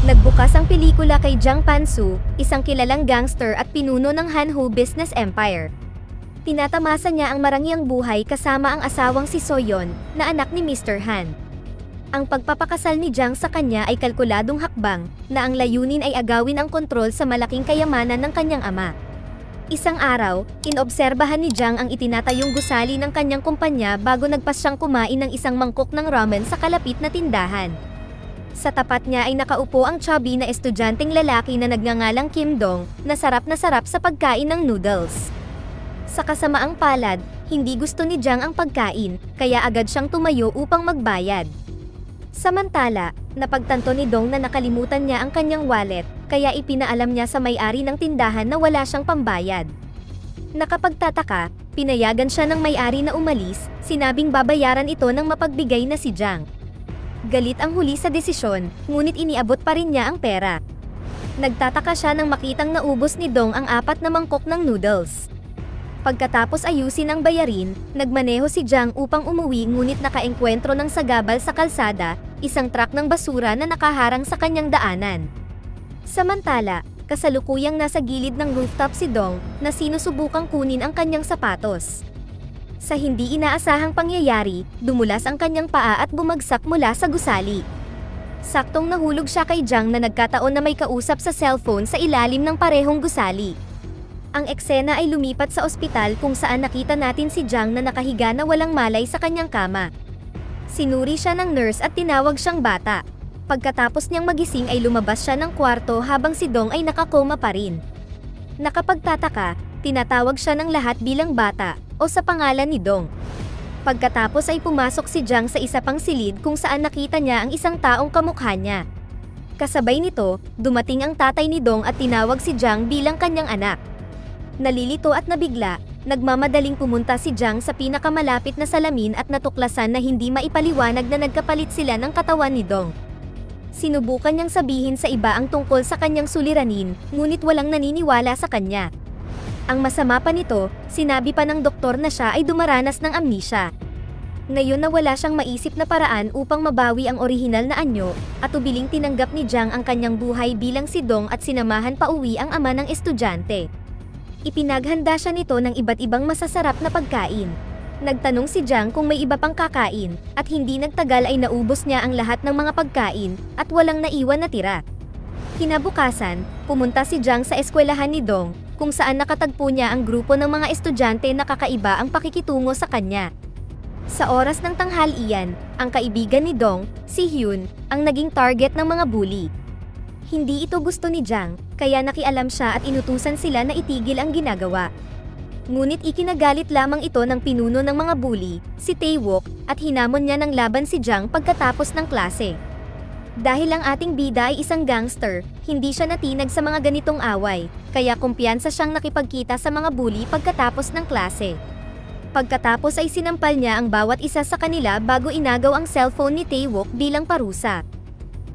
Nagbukas ang pelikula kay Jiang Pansu, isang kilalang gangster at pinuno ng Hanhu Business Empire. Tinatamasa niya ang marangyang buhay kasama ang asawang si Soyeon, na anak ni Mr. Han. Ang pagpapakasal ni Jiang sa kanya ay kalkuladong hakbang, na ang layunin ay agawin ang kontrol sa malaking kayamanan ng kanyang ama. Isang araw, inobserbahan ni Jiang ang itinatayong gusali ng kanyang kumpanya bago nagpas siyang kumain ng isang mangkok ng ramen sa kalapit na tindahan. Sa tapat niya ay nakaupo ang chubby na estudyanteng lalaki na nagngangalang Kim Dong, na sarap sa pagkain ng noodles. Sa kasamaang palad, hindi gusto ni Jiang ang pagkain, kaya agad siyang tumayo upang magbayad. Samantala, napagtanto ni Dong na nakalimutan niya ang kanyang wallet, kaya ipinaalam niya sa may-ari ng tindahan na wala siyang pambayad. Nakapagtataka, pinayagan siya ng may-ari na umalis, sinabing babayaran ito ng mapagbigay na si Jiang. Galit ang huli sa desisyon, ngunit iniabot pa rin niya ang pera. Nagtataka siya nang makitang naubos ni Dong ang 4 na mangkok ng noodles. Pagkatapos ayusin ang bayarin, nagmaneho si Jiang upang umuwi ngunit nakaengkwentro ng sagabal sa kalsada, isang truck ng basura na nakaharang sa kanyang daanan. Samantala, kasalukuyang nasa gilid ng rooftop si Dong, na sinusubukang kunin ang kanyang sapatos. Sa hindi inaasahang pangyayari, dumulas ang kanyang paa at bumagsak mula sa gusali. Saktong nahulog siya kay Jiang na nagkataon na may kausap sa cellphone sa ilalim ng parehong gusali. Ang eksena ay lumipat sa ospital kung saan nakita natin si Jiang na nakahiga na walang malay sa kanyang kama. Sinuri siya ng nurse at tinawag siyang bata. Pagkatapos niyang magising ay lumabas siya ng kwarto habang si Dong ay nakakoma pa rin. Nakapagtataka, tinatawag siya ng lahat bilang bata, o sa pangalan ni Dong. Pagkatapos ay pumasok si Jiang sa isa pang silid kung saan nakita niya ang isang taong kamukha niya. Kasabay nito, dumating ang tatay ni Dong at tinawag si Jiang bilang kanyang anak. Nalilito at nabigla, nagmamadaling pumunta si Jiang sa pinakamalapit na salamin at natuklasan na hindi maipaliwanag na nagkapalit sila ng katawan ni Dong. Sinubukan niyang sabihin sa iba ang tungkol sa kanyang suliranin, ngunit walang naniniwala sa kanya. Ang masama pa nito, sinabi pa ng doktor na siya ay dumaranas ng amnesia. Ngayon na wala siyang maisip na paraan upang mabawi ang orihinal na anyo, at ubiling tinanggap ni Jiang ang kanyang buhay bilang si Dong at sinamahan pa uwi ang ama ng estudyante. Ipinaghanda siya nito ng iba't ibang masasarap na pagkain. Nagtanong si Jiang kung may iba pang kakain, at hindi nagtagal ay naubos niya ang lahat ng mga pagkain, at walang naiwan na tira. Kinabukasan, pumunta si Jiang sa eskwelahan ni Dong, kung saan nakatagpo niya ang grupo ng mga estudyante na kakaiba ang pakikitungo sa kanya. Sa oras ng tanghalian, ang kaibigan ni Dong, si Hyun, ang naging target ng mga bully. Hindi ito gusto ni Jiang, kaya nakialam siya at inutusan sila na itigil ang ginagawa. Ngunit ikinagalit lamang ito ng pinuno ng mga bully, si Taewook, at hinamon niya ng laban si Jiang pagkatapos ng klase. Dahil ang ating bida ay isang gangster, hindi siya natinag sa mga ganitong away, kaya kumpiyansa siyang nakipagkita sa mga bully pagkatapos ng klase. Pagkatapos ay sinampal niya ang bawat isa sa kanila bago inagaw ang cellphone ni Taewook bilang parusa.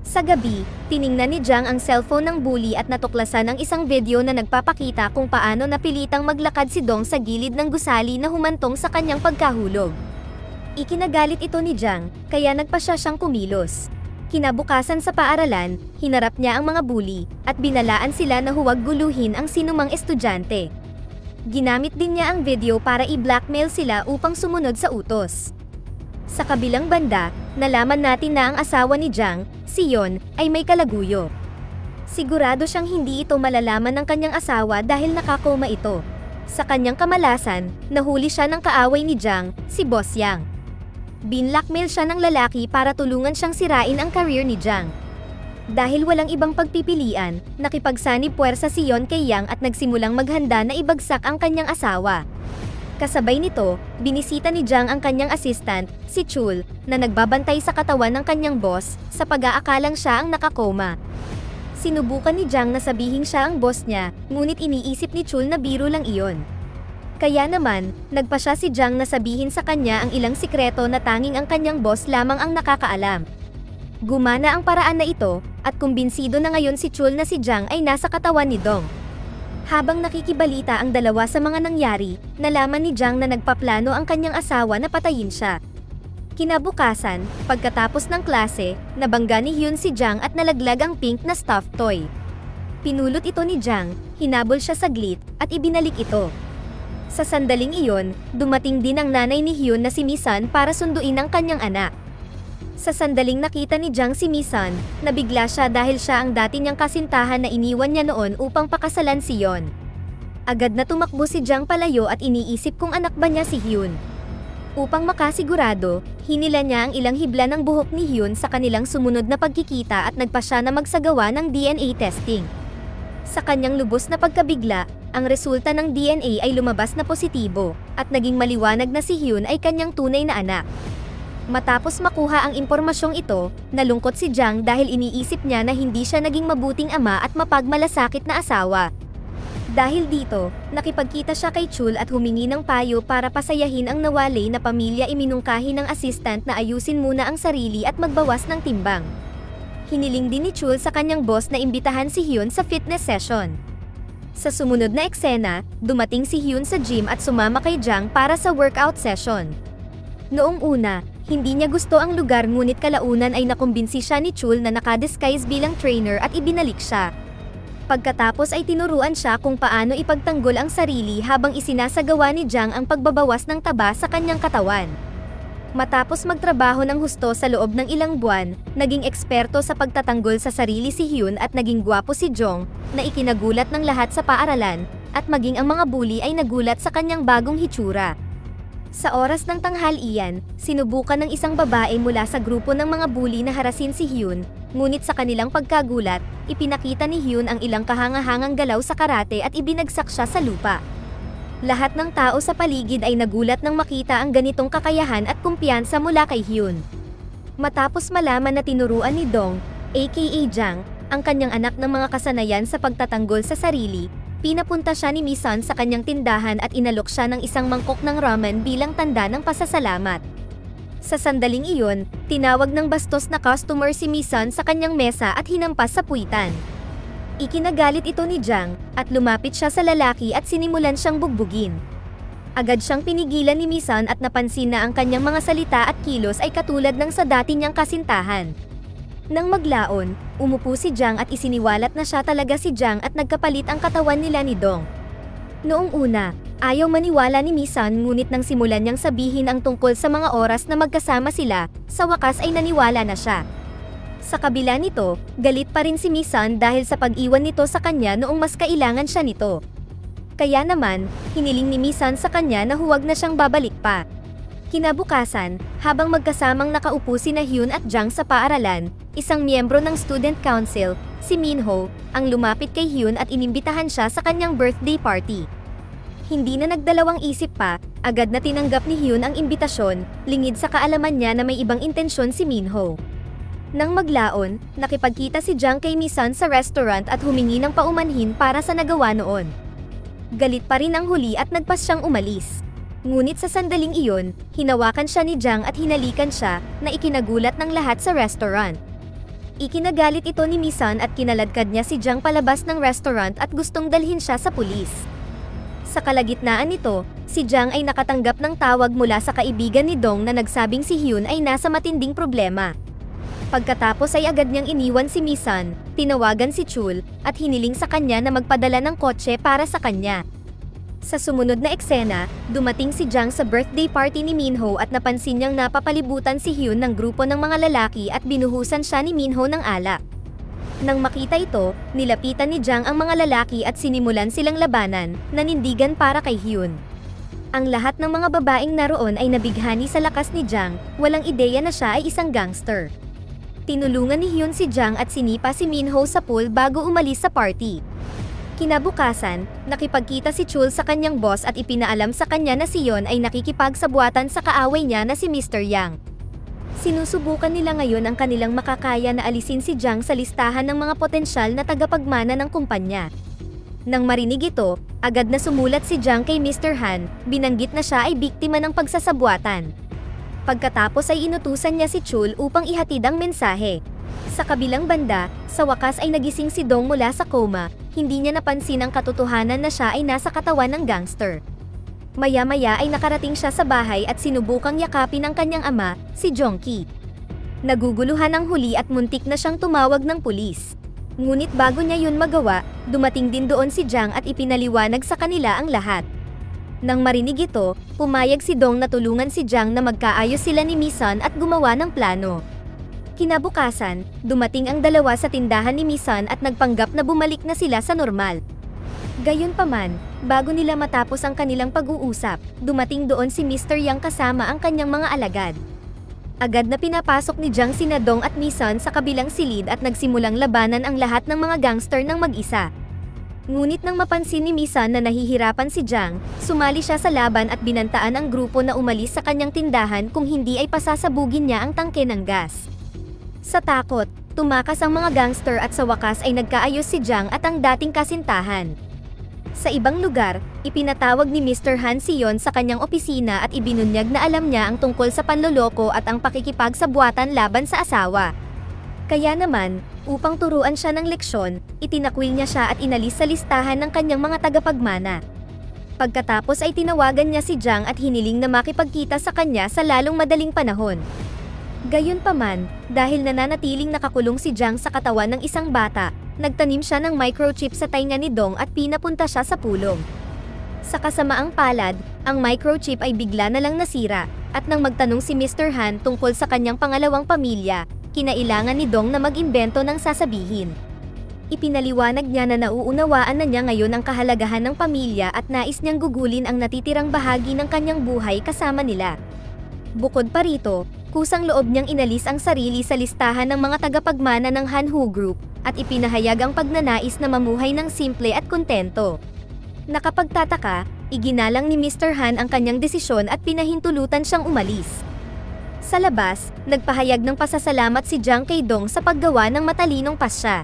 Sa gabi, tiningnan ni Jiang ang cellphone ng bully at natuklasan ang isang video na nagpapakita kung paano napilitang maglakad si Dong sa gilid ng gusali na humantong sa kanyang pagkahulog. Ikinagalit ito ni Jiang, kaya nagpasya siyang kumilos. Kinabukasan sa paaralan, hinarap niya ang mga bully, at binalaan sila na huwag guluhin ang sinumang estudyante. Ginamit din niya ang video para i-blackmail sila upang sumunod sa utos. Sa kabilang banda, nalaman natin na ang asawa ni Jiang, si Yeon, ay may kalaguyo. Sigurado siyang hindi ito malalaman ng kanyang asawa dahil nakakoma ito. Sa kanyang kamalasan, nahuli siya ng kaaway ni Jiang, si Boss Yang. Binlockmail siya ng lalaki para tulungan siyang sirain ang career ni Jiang. Dahil walang ibang pagpipilian, nakipagsanib puwersa si Yeon kay Yang at nagsimulang maghanda na ibagsak ang kanyang asawa. Kasabay nito, binisita ni Jiang ang kanyang assistant, si Chul, na nagbabantay sa katawan ng kanyang boss, sa pag-aakalang siya ang nakakoma. Sinubukan ni Jiang na sabihin siya ang boss niya, ngunit iniisip ni Chul na biro lang iyon. Kaya naman, nagpa siya si Jiang na sabihin sa kanya ang ilang sikreto na tanging ang kanyang boss lamang ang nakakaalam. Gumana ang paraan na ito, at kumbinsido na ngayon si Chul na si Jiang ay nasa katawan ni Dong. Habang nakikibalita ang dalawa sa mga nangyari, nalaman ni Jiang na nagpaplano ang kanyang asawa na patayin siya. Kinabukasan, pagkatapos ng klase, nabangga ni Hyun si Jang at nalaglag ang pink na stuffed toy. Pinulot ito ni Jang, hinabol siya saglit, at ibinalik ito. Sa sandaling iyon, dumating din ang nanay ni Hyun na si Misan para sunduin ang kanyang anak. Sa sandaling nakita ni Jang si Misan, nabigla siya dahil siya ang dati niyang kasintahan na iniwan niya noon upang pakasalan si Yeon. Agad na tumakbo si Jang palayo at iniisip kung anak ba niya si Hyun. Upang makasigurado, hinila niya ang ilang hibla ng buhok ni Hyun sa kanilang sumunod na pagkikita at nagpa siya na magsagawa ng DNA testing. Sa kanyang lubos na pagkabigla, ang resulta ng DNA ay lumabas na positibo, at naging maliwanag na si Hyun ay kanyang tunay na anak. Matapos makuha ang impormasyong ito, nalungkot si Jang dahil iniisip niya na hindi siya naging mabuting ama at mapagmalasakit na asawa. Dahil dito, nakipagkita siya kay Chul at humingi ng payo para pasayahin ang nawalay na pamilya. Iminungkahi ng assistant na ayusin muna ang sarili at magbawas ng timbang. Hiniling din ni Chul sa kanyang boss na imbitahan si Hyun sa fitness session. Sa sumunod na eksena, dumating si Hyun sa gym at sumama kay Jang para sa workout session. Noong una, hindi niya gusto ang lugar ngunit kalaunan ay nakumbinsi siya ni Chul na nakadisguise bilang trainer at ibinalik siya. Pagkatapos ay tinuruan siya kung paano ipagtanggol ang sarili habang isinasagawa ni Jang ang pagbabawas ng taba sa kanyang katawan. Matapos magtrabaho ng husto sa loob ng ilang buwan, naging eksperto sa pagtatanggol sa sarili si Hyun at naging gwapo si Jong, na ikinagulat ng lahat sa paaralan, at maging ang mga bully ay nagulat sa kanyang bagong hitsura. Sa oras ng tanghalian, sinubukan ng isang babae mula sa grupo ng mga bully na harasin si Hyun, ngunit sa kanilang pagkagulat, ipinakita ni Hyun ang ilang kahangahangang galaw sa karate at ibinagsak siya sa lupa. Lahat ng tao sa paligid ay nagulat nang makita ang ganitong kakayahan at kumpiyansa mula kay Hyun. Matapos malaman na tinuruan ni Dong, aka Jang, ang kanyang anak ng mga kasanayan sa pagtatanggol sa sarili, pinapunta siya ni Misan sa kanyang tindahan at inalok siya ng isang mangkok ng ramen bilang tanda ng pasasalamat. Sa sandaling iyon, tinawag ng bastos na customer si Misan sa kanyang mesa at hinampas sa puwitan. Ikinagalit ito ni Jang, at lumapit siya sa lalaki at sinimulan siyang bugbugin. Agad siyang pinigilan ni Misan at napansin na ang kanyang mga salita at kilos ay katulad ng sa dati niyang kasintahan. Nang maglaon, umupo si Jang at isiniwalat na siya talaga si Jang at nagkapalit ang katawan nila ni Dong. Noong una, ayaw maniwala ni Misan ngunit nang simulan niyang sabihin ang tungkol sa mga oras na magkasama sila, sa wakas ay naniwala na siya. Sa kabila nito, galit pa rin si Misan dahil sa pag-iwan nito sa kanya noong mas kailangan siya nito. Kaya naman, hiniling ni Misan sa kanya na huwag na siyang babalik pa. Kinabukasan, habang magkasamang nakaupo sina Hyun at Jang sa paaralan, isang miyembro ng student council, si Minho, ang lumapit kay Hyun at inimbitahan siya sa kanyang birthday party. Hindi na nagdalawang isip pa, agad na tinanggap ni Hyun ang imbitasyon, lingid sa kaalaman niya na may ibang intensyon si Minho. Nang maglaon, nakipagkita si Jang kay Misan sa restaurant at humingi ng paumanhin para sa nagawa noon. Galit pa rin ang huli at nagpas siyang umalis. Ngunit sa sandaling iyon, hinawakan siya ni Jang at hinalikan siya, na ikinagulat ng lahat sa restaurant. Ikinagalit ito ni Misan at kinaladkad niya si Jang palabas ng restaurant at gustong dalhin siya sa pulis. Sa kalagitnaan nito, si Jang ay nakatanggap ng tawag mula sa kaibigan ni Dong na nagsabing si Hyun ay nasa matinding problema. Pagkatapos ay agad niyang iniwan si Misan, tinawagan si Chul, at hiniling sa kanya na magpadala ng kotse para sa kanya. Sa sumunod na eksena, dumating si Jang sa birthday party ni Minho at napansin niyang napapalibutan si Hyun ng grupo ng mga lalaki at binuhusan siya ni Minho ng alak. Nang makita ito, nilapitan ni Jang ang mga lalaki at sinimulan silang labanan, nanindigan para kay Hyun. Ang lahat ng mga babaeng naroon ay nabighani sa lakas ni Jang, walang ideya na siya ay isang gangster. Tinulungan ni Hyun si Jang at sinipa si Minho sa pool bago umalis sa party. Kinabukasan, nakipagkita si Chul sa kanyang boss at ipinaalam sa kanya na si Yeon ay nakikipagsabuatan sa kaaway niya na si Mr. Yang. Sinusubukan nila ngayon ang kanilang makakaya na alisin si Jang sa listahan ng mga potensyal na tagapagmana ng kumpanya. Nang marinig ito, agad na sumulat si Jang kay Mr. Han, binanggit na siya ay biktima ng pagsasabuatan. Pagkatapos ay inutusan niya si Chul upang ihatid ang mensahe. Sa kabilang banda, sa wakas ay nagising si Dong mula sa coma, hindi niya napansin ang katotohanan na siya ay nasa katawan ng gangster. Maya-maya ay nakarating siya sa bahay at sinubukang yakapin ang kanyang ama, si Jongki. Naguguluhan ang huli at muntik na siyang tumawag ng pulis. Ngunit bago niya yun magawa, dumating din doon si Jang at ipinaliwanag sa kanila ang lahat. Nang marinig ito, pumayag si Dong na tulungan si Jang na magkaayos sila ni Misun at gumawa ng plano. Kinabukasan, dumating ang dalawa sa tindahan ni Misun at nagpanggap na bumalik na sila sa normal. Gayunpaman, bago nila matapos ang kanilang pag-uusap, dumating doon si Mr. Yang kasama ang kanyang mga alagad. Agad na pinapasok ni Jang sina Dong at Misun sa kabilang silid at nagsimulang labanan ang lahat ng mga gangster ng mag-isa. Ngunit nang mapansin ni Misun na nahihirapan si Jang, sumali siya sa laban at binantaan ang grupo na umalis sa kanyang tindahan kung hindi ay pasasabugin niya ang tangke ng gas. Sa takot, tumakas ang mga gangster at sa wakas ay nagkaayos si Jang at ang dating kasintahan. Sa ibang lugar, ipinatawag ni Mr. Han si Yon sa kanyang opisina at ibinunyag na alam niya ang tungkol sa panloloko at ang pakikipagsabuatan laban sa asawa. Kaya naman, upang turuan siya ng leksyon, itinakwil niya siya at inalis sa listahan ng kanyang mga tagapagmana. Pagkatapos ay tinawagan niya si Jang at hiniling na makipagkita sa kanya sa lalong madaling panahon. Gayunpaman, dahil nananatiling nakakulong si Jang sa katawan ng isang bata, nagtanim siya ng microchip sa tainga ni Dong at pinapunta siya sa pulong. Sa kasamaang palad, ang microchip ay bigla na lang nasira, at nang magtanong si Mr. Han tungkol sa kanyang pangalawang pamilya, kinailangan ni Dong na mag-imbento ng sasabihin. Ipinaliwanag niya na nauunawaan na niya ngayon ang kahalagahan ng pamilya at nais niyang gugulin ang natitirang bahagi ng kanyang buhay kasama nila. Bukod pa rito, kusang loob niyang inalis ang sarili sa listahan ng mga tagapagmana ng Hanwoo Group at ipinahayag ang pagnanais na mamuhay ng simple at kontento. Nakapagtataka, iginalang ni Mr. Han ang kanyang desisyon at pinahintulutan siyang umalis. Sa labas, nagpahayag ng pasasalamat si Jang kay Dong sa paggawa ng matalinong pasya.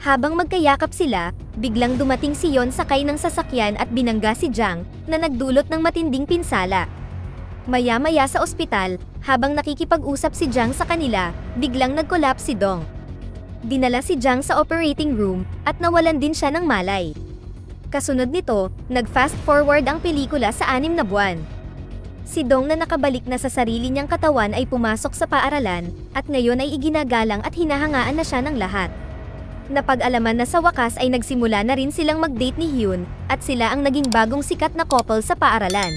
Habang magkayakap sila, biglang dumating si Yon sakay ng sasakyan at binangga si Jang, na nagdulot ng matinding pinsala. Maya-maya sa ospital, habang nakikipag-usap si Jang sa kanila, biglang nag-collapse si Dong. Dinala si Jang sa operating room, at nawalan din siya ng malay. Kasunod nito, nag-fast forward ang pelikula sa 6 na buwan. Si Dong na nakabalik na sa sarili niyang katawan ay pumasok sa paaralan, at ngayon ay iginagalang at hinahangaan na siya ng lahat. Napag-alaman na sa wakas ay nagsimula na rin silang mag-date ni Hyun, at sila ang naging bagong sikat na couple sa paaralan.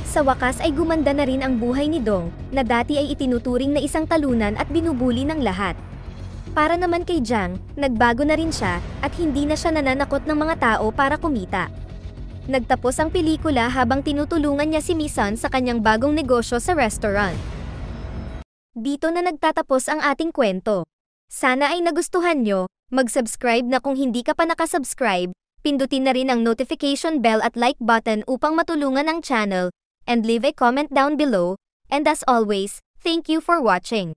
Sa wakas ay gumanda na rin ang buhay ni Dong, na dati ay itinuturing na isang talunan at binubuli ng lahat. Para naman kay Jang, nagbago na rin siya, at hindi na siya nananakot ng mga tao para kumita. Nagtapos ang pelikula habang tinutulungan niya si Misun sa kanyang bagong negosyo sa restaurant. Dito na nagtatapos ang ating kwento. Sana ay nagustuhan nyo, mag-subscribe na kung hindi ka pa nakasubscribe, pindutin na rin ang notification bell at like button upang matulungan ang channel, and leave a comment down below, and as always, thank you for watching.